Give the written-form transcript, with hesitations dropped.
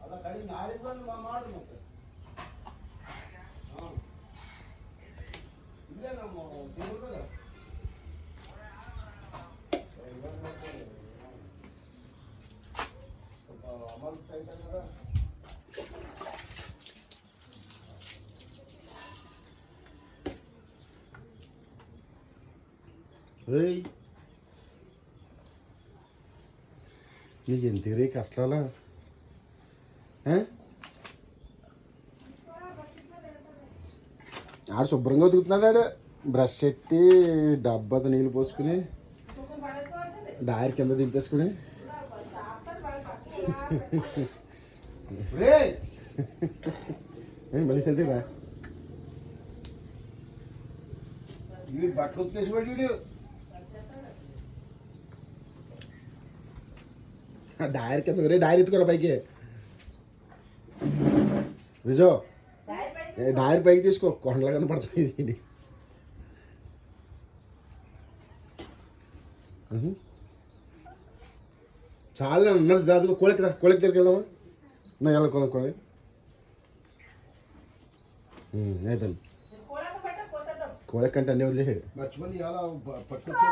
ಅಲ್ಲ ಕಡೆ ನಾಳೆ ಬಂದು ಮಾಡು ಮತ್ತೆ ಇಲ್ಲೇ ನಮ್ಮ ಸಿಗುತ್ತದ ಸ್ವಲ್ಪ ಅಮೌಂಟ್ ಟೈಟ್ ಆಗ್ತದ ಏಯ್ నీకు ఎంతరే కష్టాలా ఆడు శుభ్రంగా ఉతుకుతున్నాడు బ్రష్ పెట్టి డబ్బాతో నీళ్ళు పోసుకుని డైర్ కింద దింపేసుకుని మళ్ళీ చదివా వీడు బట్టలు ఉతికేసి వాడు వీడు డైర్ కింద రే డైర్ ఎత్తుకోరా పైకి విజో డైర్ పైకి తీసుకో కొండలా కనపడుతుంది ఇది చాలా ఉన్నది దాదాపు కోళ్ళకి దగ్గరికి వెళ్దామా నా ఎలా కోళ్ళ అయిపోయింది కోళ్ళకంటే అన్నీ వదిలేసాడు